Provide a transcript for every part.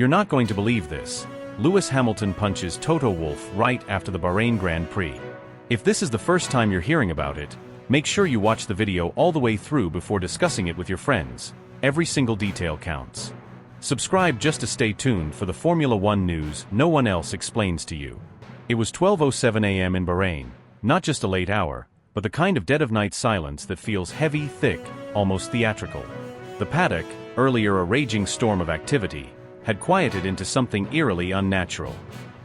You're not going to believe this. Lewis Hamilton punches Toto Wolff right after the Bahrain Grand Prix. If this is the first time you're hearing about it, make sure you watch the video all the way through before discussing it with your friends. Every single detail counts. Subscribe just to stay tuned for the Formula One news no one else explains to you. It was 12:07 a.m. in Bahrain, not just a late hour, but the kind of dead-of-night silence that feels heavy, thick, almost theatrical. The paddock, earlier a raging storm of activity, had quieted into something eerily unnatural.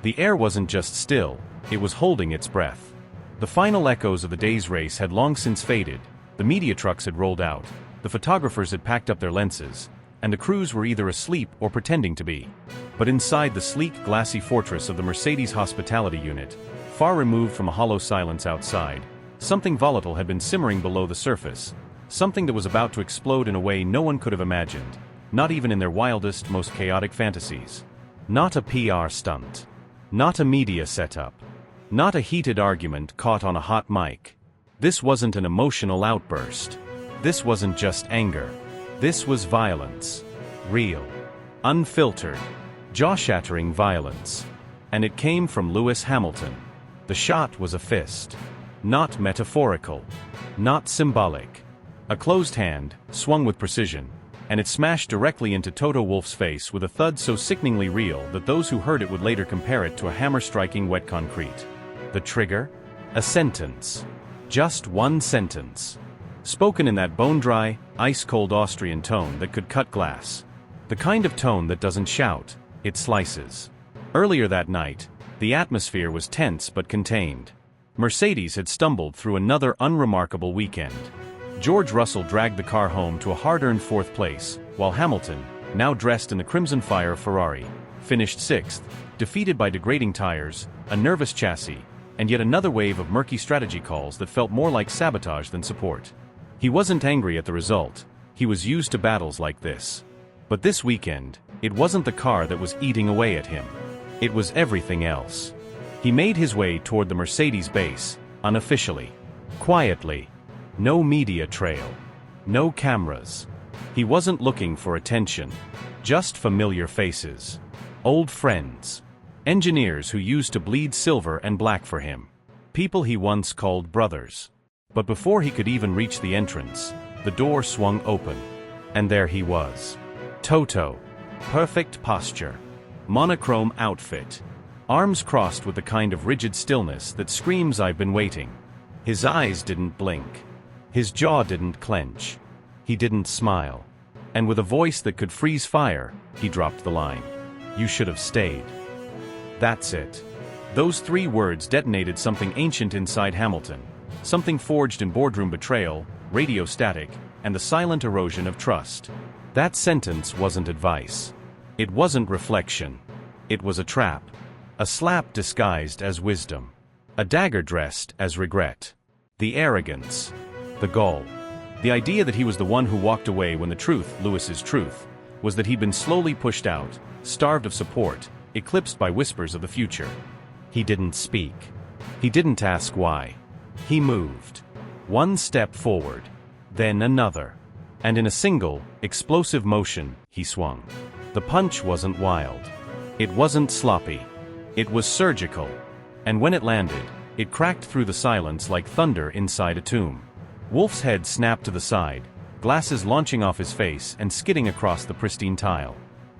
The air wasn't just still, it was holding its breath. The final echoes of the day's race had long since faded, the media trucks had rolled out, the photographers had packed up their lenses, and the crews were either asleep or pretending to be. But inside the sleek, glassy fortress of the Mercedes hospitality unit, far removed from a hollow silence outside, something volatile had been simmering below the surface, something that was about to explode in a way no one could have imagined, not even in their wildest, most chaotic fantasies. Not a PR stunt. Not a media setup. Not a heated argument caught on a hot mic. This wasn't an emotional outburst. This wasn't just anger. This was violence. Real. Unfiltered. Jaw-shattering violence. And it came from Lewis Hamilton. The shot was a fist. Not metaphorical. Not symbolic. A closed hand, swung with precision, and it smashed directly into Toto Wolff's face with a thud so sickeningly real that those who heard it would later compare it to a hammer striking wet concrete. The trigger? A sentence. Just one sentence. Spoken in that bone-dry, ice-cold Austrian tone that could cut glass. The kind of tone that doesn't shout, it slices. Earlier that night, the atmosphere was tense but contained. Mercedes had stumbled through another unremarkable weekend. George Russell dragged the car home to a hard-earned fourth place, while Hamilton, now dressed in the crimson fire Ferrari, finished sixth, defeated by degrading tires, a nervous chassis, and yet another wave of murky strategy calls that felt more like sabotage than support. He wasn't angry at the result, he was used to battles like this. But this weekend, it wasn't the car that was eating away at him. It was everything else. He made his way toward the Mercedes base, unofficially. Quietly. No media trail. No cameras. He wasn't looking for attention. Just familiar faces. Old friends. Engineers who used to bleed silver and black for him. People he once called brothers. But before he could even reach the entrance, the door swung open. And there he was. Toto. Perfect posture. Monochrome outfit. Arms crossed with the kind of rigid stillness that screams "I've been waiting." His eyes didn't blink. His jaw didn't clench. He didn't smile. And with a voice that could freeze fire, he dropped the line. "You should have stayed." That's it. Those three words detonated something ancient inside Hamilton. Something forged in boardroom betrayal, radio static, and the silent erosion of trust. That sentence wasn't advice. It wasn't reflection. It was a trap. A slap disguised as wisdom. A dagger dressed as regret. The arrogance. The gall. The idea that he was the one who walked away when the truth, Lewis's truth, was that he'd been slowly pushed out, starved of support, eclipsed by whispers of the future. He didn't speak. He didn't ask why. He moved. One step forward. Then another. And in a single, explosive motion, he swung. The punch wasn't wild. It wasn't sloppy. It was surgical. And when it landed, it cracked through the silence like thunder inside a tomb. Wolff's head snapped to the side, glasses launching off his face and skidding across the pristine tile.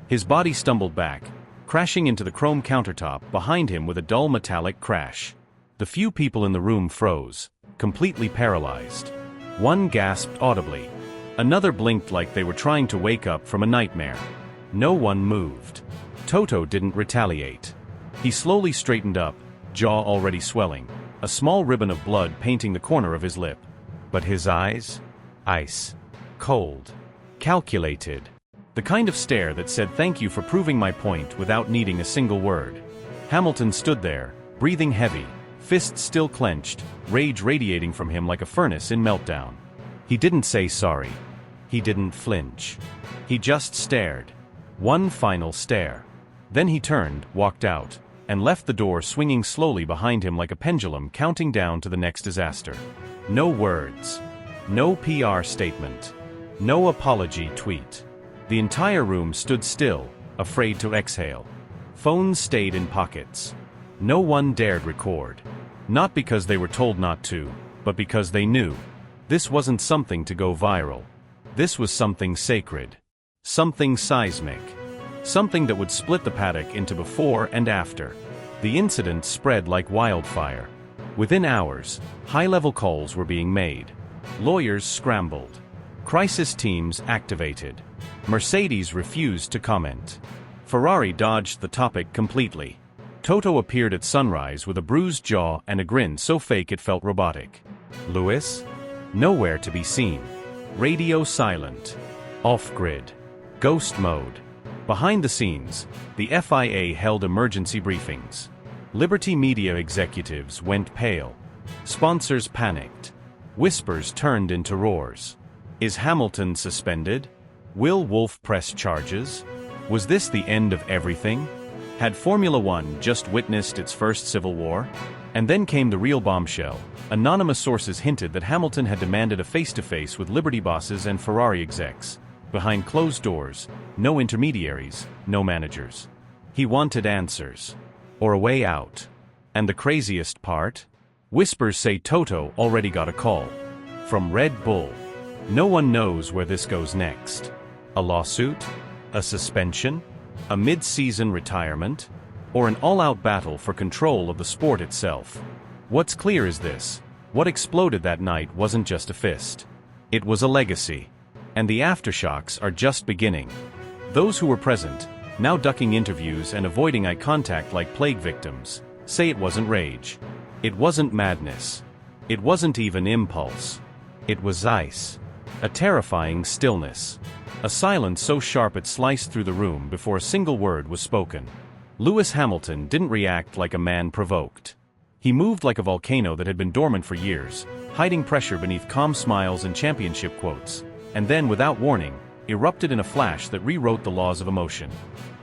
His body stumbled back, crashing into the chrome countertop behind him with a dull metallic crash. The few people in the room froze, completely paralyzed. One gasped audibly. Another blinked like they were trying to wake up from a nightmare. No one moved. Toto didn't retaliate. He slowly straightened up, jaw already swelling, a small ribbon of blood painting the corner of his lip. But his eyes? Ice. Cold. Calculated. The kind of stare that said "thank you for proving my point" without needing a single word. Hamilton stood there, breathing heavy, fists still clenched, rage radiating from him like a furnace in meltdown. He didn't say sorry. He didn't flinch. He just stared. One final stare. Then he turned, walked out, and left the door swinging slowly behind him like a pendulum counting down to the next disaster. No words. No PR statement. No apology tweet. The entire room stood still, afraid to exhale. Phones stayed in pockets. No one dared record. Not because they were told not to, but because they knew. This wasn't something to go viral. This was something sacred. Something seismic. Something that would split the paddock into before and after. The incident spread like wildfire. Within hours, high-level calls were being made. Lawyers scrambled. Crisis teams activated. Mercedes refused to comment. Ferrari dodged the topic completely. Toto appeared at sunrise with a bruised jaw and a grin so fake it felt robotic. Lewis? Nowhere to be seen. Radio silent. Off-grid. Ghost mode. Behind the scenes, the FIA held emergency briefings. Liberty Media executives went pale. Sponsors panicked. Whispers turned into roars. Is Hamilton suspended? Will Wolff press charges? Was this the end of everything? Had Formula One just witnessed its first civil war? And then came the real bombshell. Anonymous sources hinted that Hamilton had demanded a face-to-face with Liberty bosses and Ferrari execs. Behind closed doors, no intermediaries, no managers. He wanted answers. Or a way out. And the craziest part? Whispers say Toto already got a call. From Red Bull. No one knows where this goes next. A lawsuit? A suspension? A mid-season retirement? Or an all-out battle for control of the sport itself? What's clear is this: what exploded that night wasn't just a fist. It was a legacy. And the aftershocks are just beginning. Those who were present, now ducking interviews and avoiding eye contact like plague victims, say it wasn't rage. It wasn't madness. It wasn't even impulse. It was ice. A terrifying stillness. A silence so sharp it sliced through the room before a single word was spoken. Lewis Hamilton didn't react like a man provoked. He moved like a volcano that had been dormant for years, hiding pressure beneath calm smiles and championship quotes, and then, without warning, erupted in a flash that rewrote the laws of emotion.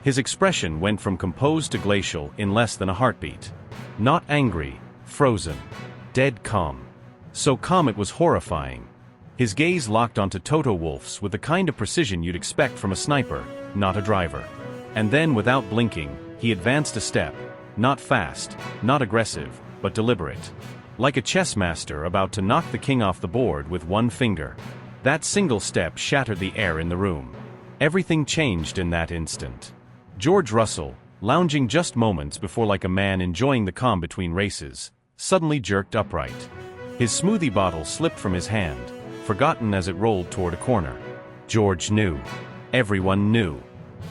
His expression went from composed to glacial in less than a heartbeat. Not angry, frozen, dead calm. So calm it was horrifying. His gaze locked onto Toto Wolff's with the kind of precision you'd expect from a sniper, not a driver. And then, without blinking, he advanced a step, not fast, not aggressive, but deliberate. Like a chess master about to knock the king off the board with one finger. That single step shattered the air in the room. Everything changed in that instant. George Russell, lounging just moments before like a man enjoying the calm between races, suddenly jerked upright. His smoothie bottle slipped from his hand, forgotten as it rolled toward a corner. George knew. Everyone knew.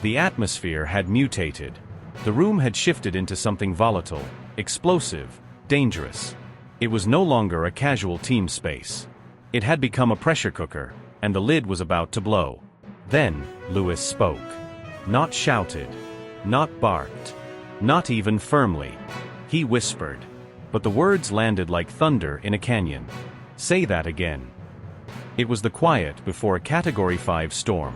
The atmosphere had mutated. The room had shifted into something volatile, explosive, dangerous. It was no longer a casual team space. It had become a pressure cooker, and the lid was about to blow. Then, Lewis spoke. Not shouted. Not barked. Not even firmly. He whispered. But the words landed like thunder in a canyon. Say that again. It was the quiet before a Category 5 storm.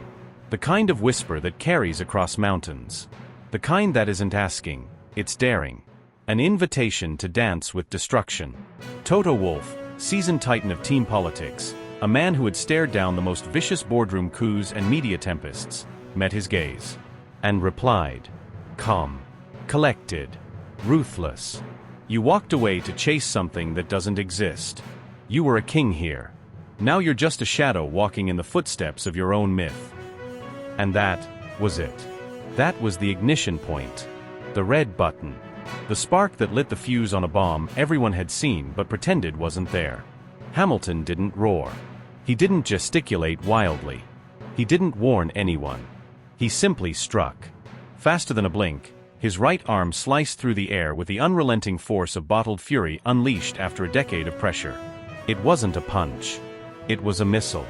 The kind of whisper that carries across mountains. The kind that isn't asking, it's daring. An invitation to dance with destruction. Toto Wolff, seasoned titan of team politics, a man who had stared down the most vicious boardroom coups and media tempests, met his gaze. And replied. Calm. Collected. Ruthless. You walked away to chase something that doesn't exist. You were a king here. Now you're just a shadow walking in the footsteps of your own myth. And that was it. That was the ignition point. The red button. The spark that lit the fuse on a bomb everyone had seen but pretended wasn't there. Hamilton didn't roar. He didn't gesticulate wildly. He didn't warn anyone. He simply struck. Faster than a blink, his right arm sliced through the air with the unrelenting force of bottled fury unleashed after a decade of pressure. It wasn't a punch. It was a missile.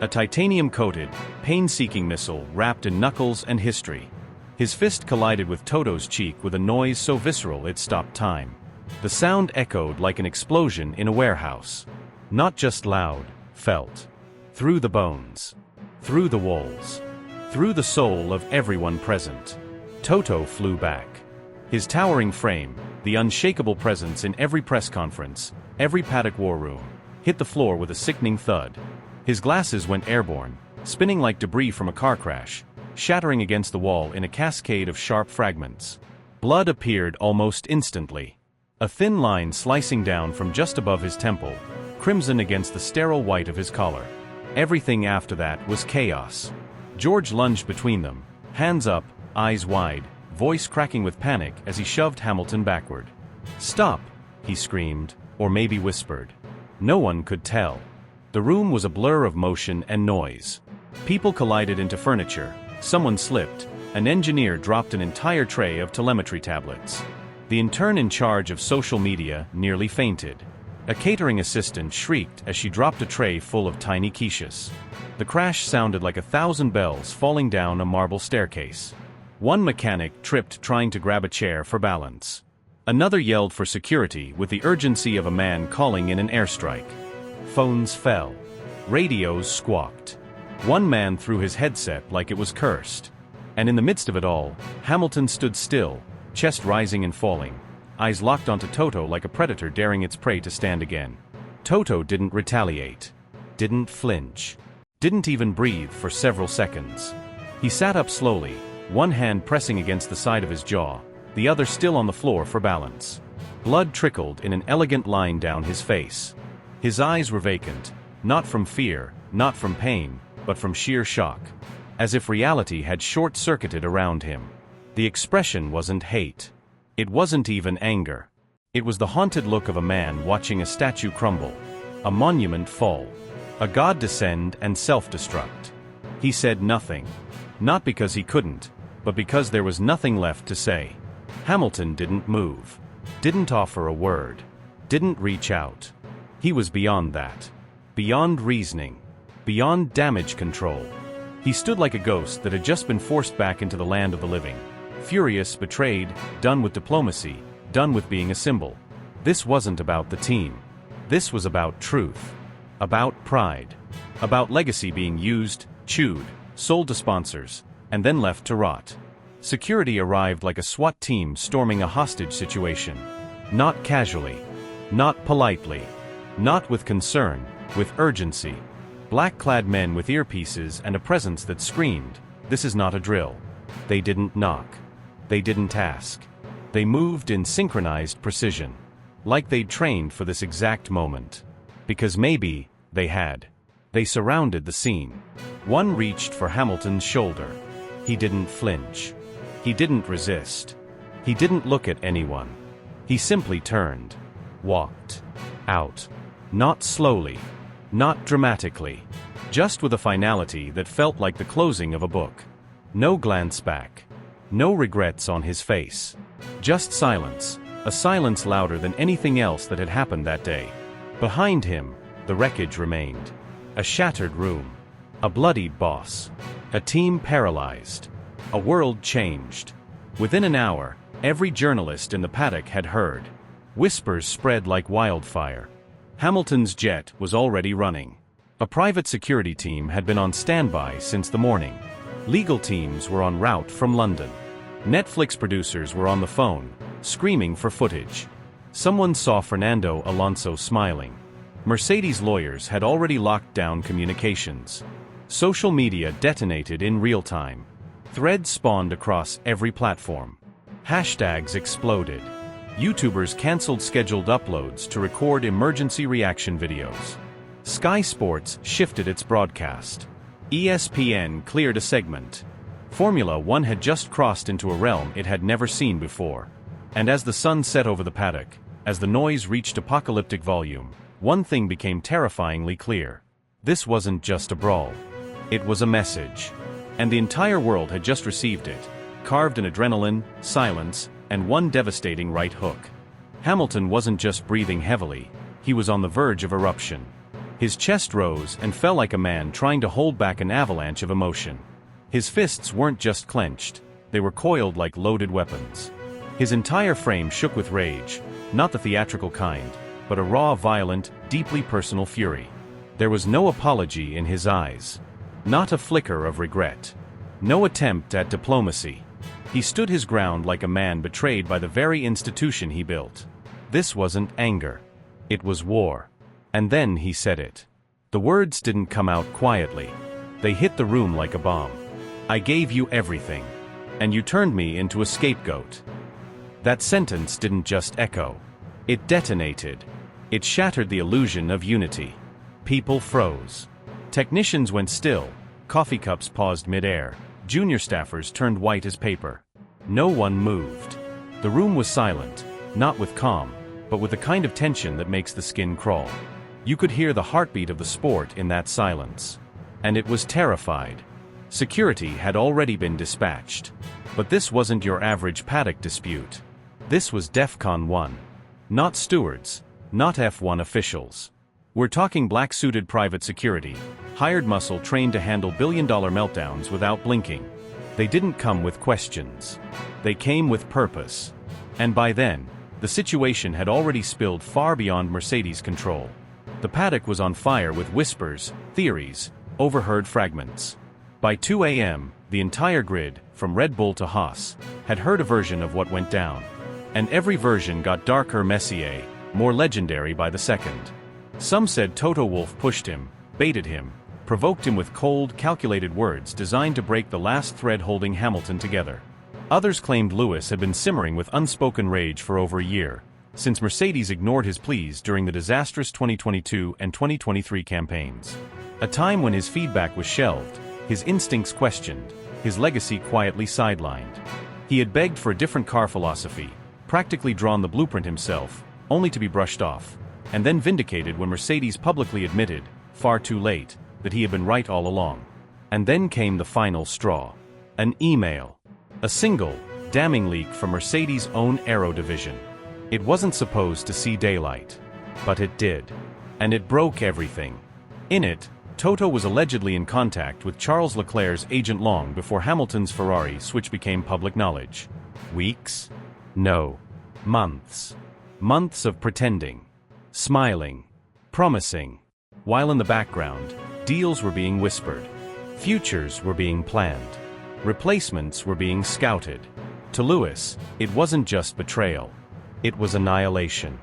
A titanium-coated, pain-seeking missile wrapped in knuckles and history. His fist collided with Toto's cheek with a noise so visceral it stopped time. The sound echoed like an explosion in a warehouse. Not just loud, felt. Through the bones. Through the walls. Through the soul of everyone present. Toto flew back. His towering frame, the unshakable presence in every press conference, every paddock war room, hit the floor with a sickening thud. His glasses went airborne, spinning like debris from a car crash, shattering against the wall in a cascade of sharp fragments. Blood appeared almost instantly. A thin line slicing down from just above his temple, crimson against the sterile white of his collar. Everything after that was chaos. George lunged between them, hands up, eyes wide, voice cracking with panic as he shoved Hamilton backward. "Stop!" he screamed, or maybe whispered. No one could tell. The room was a blur of motion and noise. People collided into furniture, someone slipped, an engineer dropped an entire tray of telemetry tablets. The intern in charge of social media nearly fainted. A catering assistant shrieked as she dropped a tray full of tiny quiches. The crash sounded like 1,000 bells falling down a marble staircase. One mechanic tripped trying to grab a chair for balance. Another yelled for security with the urgency of a man calling in an airstrike. Phones fell. Radios squawked. One man threw his headset like it was cursed. And in the midst of it all, Hamilton stood still, chest rising and falling, eyes locked onto Toto like a predator daring its prey to stand again. Toto didn't retaliate, didn't flinch, didn't even breathe for several seconds. He sat up slowly, one hand pressing against the side of his jaw, the other still on the floor for balance. Blood trickled in an elegant line down his face. His eyes were vacant, not from fear, not from pain, but from sheer shock. As if reality had short-circuited around him. The expression wasn't hate. It wasn't even anger. It was the haunted look of a man watching a statue crumble, a monument fall, a god descend and self-destruct. He said nothing. Not because he couldn't, but because there was nothing left to say. Hamilton didn't move. Didn't offer a word. Didn't reach out. He was beyond that. Beyond reasoning. Beyond damage control. He stood like a ghost that had just been forced back into the land of the living. Furious, betrayed, done with diplomacy, done with being a symbol. This wasn't about the team. This was about truth. About pride. About legacy being used, chewed, sold to sponsors, and then left to rot. Security arrived like a SWAT team storming a hostage situation. Not casually. Not politely. Not with concern, with urgency. Black-clad men with earpieces and a presence that screamed, "This is not a drill." They didn't knock. They didn't ask. They moved in synchronized precision. Like they'd trained for this exact moment. Because maybe, they had. They surrounded the scene. One reached for Hamilton's shoulder. He didn't flinch. He didn't resist. He didn't look at anyone. He simply turned. Walked. Out. Not slowly. Not dramatically. Just with a finality that felt like the closing of a book. No glance back. No regrets on his face. Just silence. A silence louder than anything else that had happened that day. Behind him, the wreckage remained. A shattered room. A bloodied boss. A team paralyzed. A world changed. Within an hour, every journalist in the paddock had heard. Whispers spread like wildfire. Hamilton's jet was already running. A private security team had been on standby since the morning. Legal teams were en route from London. Netflix producers were on the phone, screaming for footage. Someone saw Fernando Alonso smiling. Mercedes lawyers had already locked down communications. Social media detonated in real time. Threads spawned across every platform. Hashtags exploded. YouTubers canceled scheduled uploads to record emergency reaction videos. Sky Sports shifted its broadcast. ESPN cleared a segment. Formula One had just crossed into a realm it had never seen before. And as the sun set over the paddock, as the noise reached apocalyptic volume, one thing became terrifyingly clear. This wasn't just a brawl. It was a message. And the entire world had just received it, carved in adrenaline, silence, and one devastating right hook. Hamilton wasn't just breathing heavily, he was on the verge of eruption. His chest rose and fell like a man trying to hold back an avalanche of emotion. His fists weren't just clenched, they were coiled like loaded weapons. His entire frame shook with rage, not the theatrical kind, but a raw, violent, deeply personal fury. There was no apology in his eyes. Not a flicker of regret. No attempt at diplomacy. He stood his ground like a man betrayed by the very institution he built. This wasn't anger. It was war. And then he said it. The words didn't come out quietly. They hit the room like a bomb. I gave you everything. And you turned me into a scapegoat. That sentence didn't just echo. It detonated. It shattered the illusion of unity. People froze. Technicians went still. Coffee cups paused mid-air. Junior staffers turned white as paper. No one moved. The room was silent, not with calm, but with the kind of tension that makes the skin crawl. You could hear the heartbeat of the sport in that silence. And it was terrified. Security had already been dispatched. But this wasn't your average paddock dispute. This was DEFCON 1. Not stewards, not F1 officials. We're talking black-suited private security, hired muscle trained to handle billion-dollar meltdowns without blinking. They didn't come with questions. They came with purpose. And by then, the situation had already spilled far beyond Mercedes' control. The paddock was on fire with whispers, theories, overheard fragments. By 2 a.m., the entire grid, from Red Bull to Haas, had heard a version of what went down. And every version got darker, messier, more legendary by the second. Some said Toto Wolff pushed him, baited him, provoked him with cold, calculated words designed to break the last thread holding Hamilton together. Others claimed Lewis had been simmering with unspoken rage for over a year, since Mercedes ignored his pleas during the disastrous 2022 and 2023 campaigns. A time when his feedback was shelved, his instincts questioned, his legacy quietly sidelined. He had begged for a different car philosophy, practically drawn the blueprint himself, only to be brushed off, and then vindicated when Mercedes publicly admitted, far too late, that he had been right all along. And then came the final straw. An email. A single, damning leak from Mercedes' own aero division. It wasn't supposed to see daylight. But it did. And it broke everything. In it, Toto was allegedly in contact with Charles Leclerc's agent long before Hamilton's Ferrari switch became public knowledge. Weeks? No. Months. Months of pretending. Smiling. Promising. While in the background, deals were being whispered. Futures were being planned. Replacements were being scouted. To Lewis, it wasn't just betrayal. It was annihilation.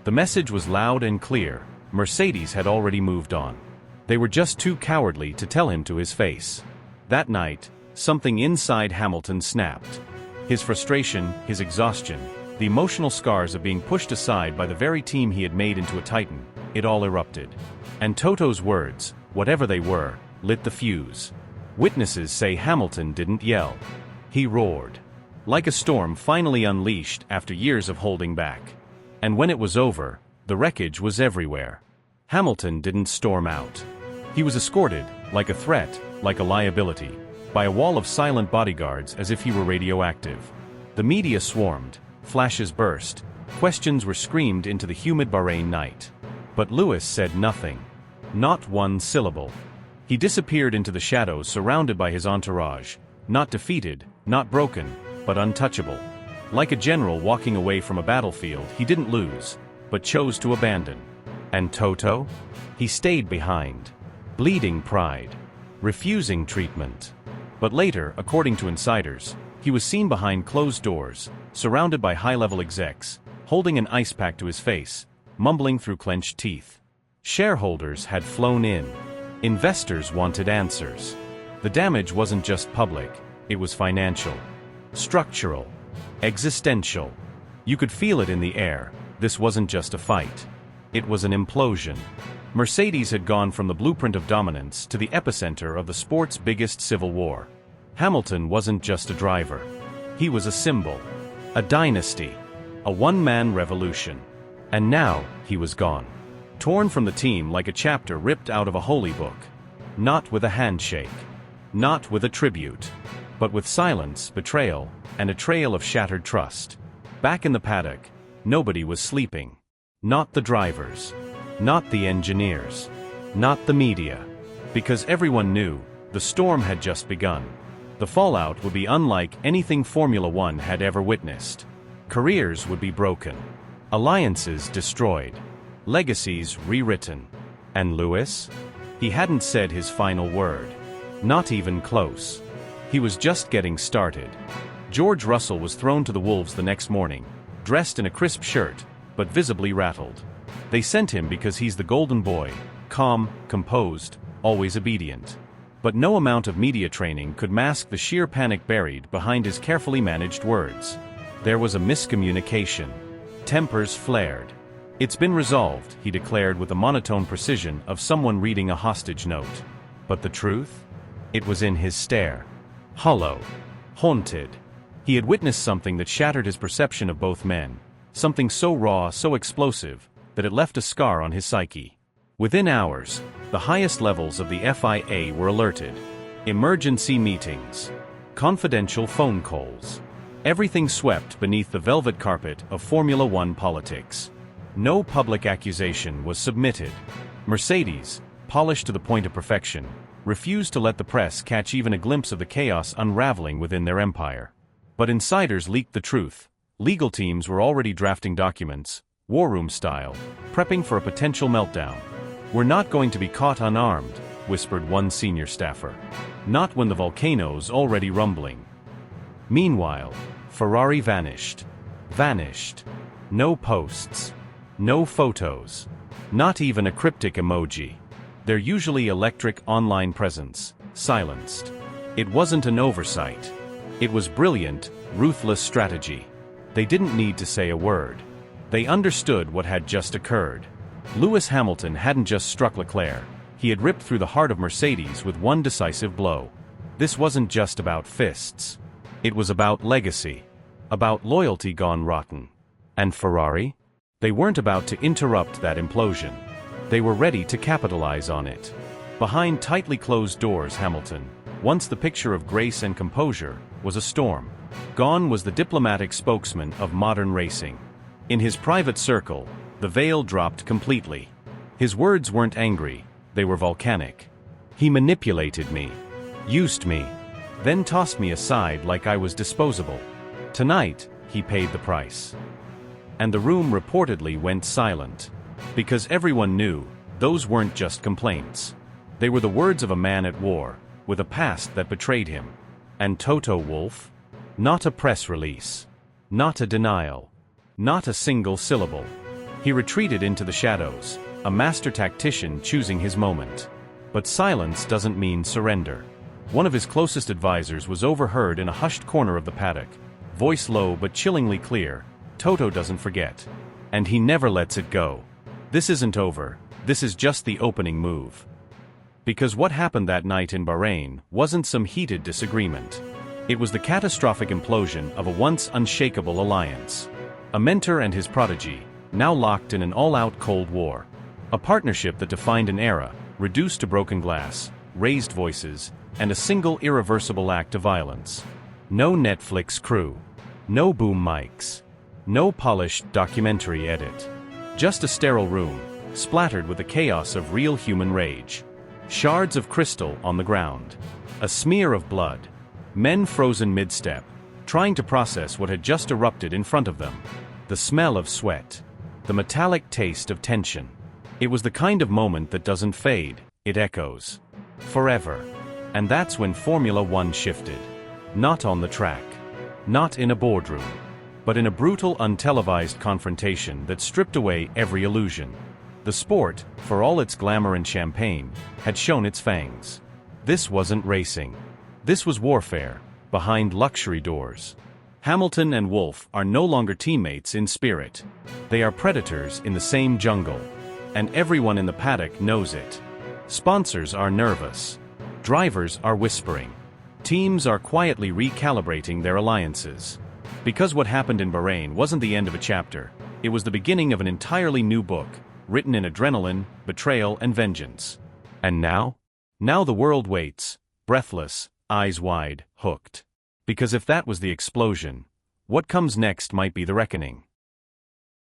The message was loud and clear. Mercedes had already moved on. They were just too cowardly to tell him to his face. That night, something inside Hamilton snapped. His frustration, his exhaustion, the emotional scars of being pushed aside by the very team he had made into a titan, it all erupted. And Toto's words, whatever they were, lit the fuse. Witnesses say Hamilton didn't yell. He roared. Like a storm finally unleashed after years of holding back. And when it was over, the wreckage was everywhere. Hamilton didn't storm out. He was escorted, like a threat, like a liability, by a wall of silent bodyguards as if he were radioactive. The media swarmed, flashes burst, questions were screamed into the humid Bahrain night. But Lewis said nothing. Not one syllable. He disappeared into the shadows surrounded by his entourage, not defeated, not broken, but untouchable. Like a general walking away from a battlefield he didn't lose, but chose to abandon. And Toto? He stayed behind. Bleeding pride. Refusing treatment. But later, according to insiders, he was seen behind closed doors, surrounded by high-level execs, holding an ice pack to his face, mumbling through clenched teeth. Shareholders had flown in. Investors wanted answers. The damage wasn't just public, it was financial. Structural. Existential. You could feel it in the air. This wasn't just a fight. It was an implosion. Mercedes had gone from the blueprint of dominance to the epicenter of the sport's biggest civil war. Hamilton wasn't just a driver. He was a symbol. A dynasty. A one-man revolution. And now, he was gone. Torn from the team like a chapter ripped out of a holy book. Not with a handshake. Not with a tribute. But with silence, betrayal, and a trail of shattered trust. Back in the paddock, nobody was sleeping. Not the drivers. Not the engineers. Not the media. Because everyone knew, the storm had just begun. The fallout would be unlike anything Formula One had ever witnessed. Careers would be broken. Alliances destroyed. Legacies rewritten. And Lewis? He hadn't said his final word. Not even close. He was just getting started. George Russell was thrown to the wolves the next morning, dressed in a crisp shirt, but visibly rattled. They sent him because he's the golden boy, calm, composed, always obedient. But no amount of media training could mask the sheer panic buried behind his carefully managed words. There was a miscommunication. Tempers flared. "It's been resolved," he declared with the monotone precision of someone reading a hostage note. But the truth? It was in his stare. Hollow. Haunted. He had witnessed something that shattered his perception of both men. Something so raw, so explosive, that it left a scar on his psyche. Within hours, the highest levels of the FIA were alerted. Emergency meetings. Confidential phone calls. Everything swept beneath the velvet carpet of Formula One politics. No public accusation was submitted. Mercedes, polished to the point of perfection, refused to let the press catch even a glimpse of the chaos unraveling within their empire. But insiders leaked the truth. Legal teams were already drafting documents, war room style, prepping for a potential meltdown. "We're not going to be caught unarmed," whispered one senior staffer. "Not when the volcano's already rumbling." Meanwhile, Ferrari vanished. Vanished. No posts. No photos. Not even a cryptic emoji. Their usually electric online presence, silenced. It wasn't an oversight. It was brilliant, ruthless strategy. They didn't need to say a word. They understood what had just occurred. Lewis Hamilton hadn't just struck Leclerc, he had ripped through the heart of Mercedes with one decisive blow. This wasn't just about fists. It was about legacy. About loyalty gone rotten. And Ferrari? They weren't about to interrupt that implosion. They were ready to capitalize on it. Behind tightly closed doors, Hamilton, once the picture of grace and composure, was a storm. Gone was the diplomatic spokesman of modern racing. In his private circle, the veil dropped completely. His words weren't angry, they were volcanic. "He manipulated me, used me, then tossed me aside like I was disposable. Tonight, he paid the price." And the room reportedly went silent. Because everyone knew, those weren't just complaints. They were the words of a man at war, with a past that betrayed him. And Toto Wolff? Not a press release. Not a denial. Not a single syllable. He retreated into the shadows, a master tactician choosing his moment. But silence doesn't mean surrender. One of his closest advisors was overheard in a hushed corner of the paddock. Voice low but chillingly clear, "Toto doesn't forget. And he never lets it go. This isn't over, this is just the opening move." Because what happened that night in Bahrain wasn't some heated disagreement. It was the catastrophic implosion of a once unshakable alliance. A mentor and his prodigy, now locked in an all-out Cold War. A partnership that defined an era, reduced to broken glass, raised voices, and a single irreversible act of violence. No Netflix crew. No boom mics. No polished documentary edit. Just a sterile room, splattered with the chaos of real human rage. Shards of crystal on the ground. A smear of blood. Men frozen mid-step, trying to process what had just erupted in front of them. The smell of sweat. The metallic taste of tension. It was the kind of moment that doesn't fade, it echoes. Forever. And that's when Formula One shifted. Not on the track. Not in a boardroom. But in a brutal, untelevised confrontation that stripped away every illusion. The sport, for all its glamour and champagne, had shown its fangs. This wasn't racing. This was warfare, behind luxury doors. Hamilton and Wolff are no longer teammates in spirit. They are predators in the same jungle. And everyone in the paddock knows it. Sponsors are nervous. Drivers are whispering. Teams are quietly recalibrating their alliances. Because what happened in Bahrain wasn't the end of a chapter, it was the beginning of an entirely new book, written in adrenaline, betrayal, and vengeance. And now? Now the world waits, breathless, eyes wide, hooked. Because if that was the explosion, what comes next might be the reckoning.